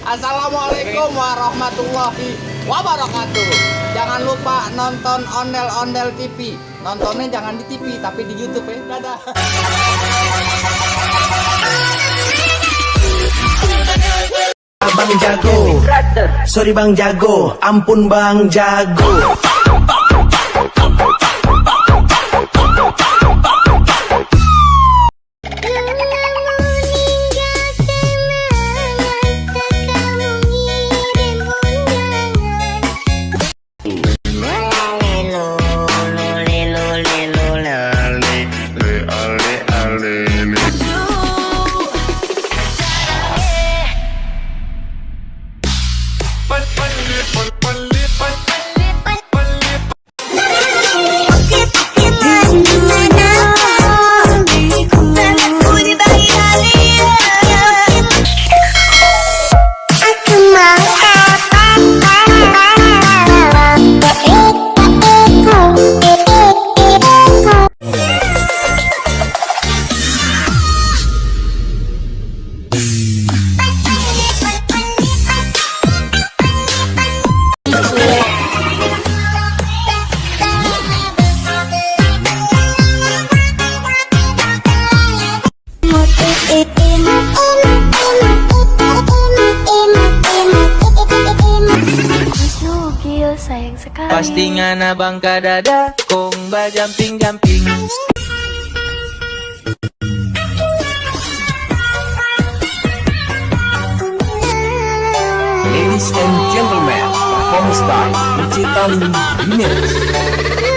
Assalamualaikum warahmatullahi wabarakatuh. Jangan lupa nonton Ondel-Ondel TV. Nontonnya jangan di TV tapi di YouTube ya. Dadah. Bang Jago, sorry Bang Jago, ampun Bang Jago. Postingan abang kadada kong ba jumping. Ladies and gentlemen, performance by Digital Unit.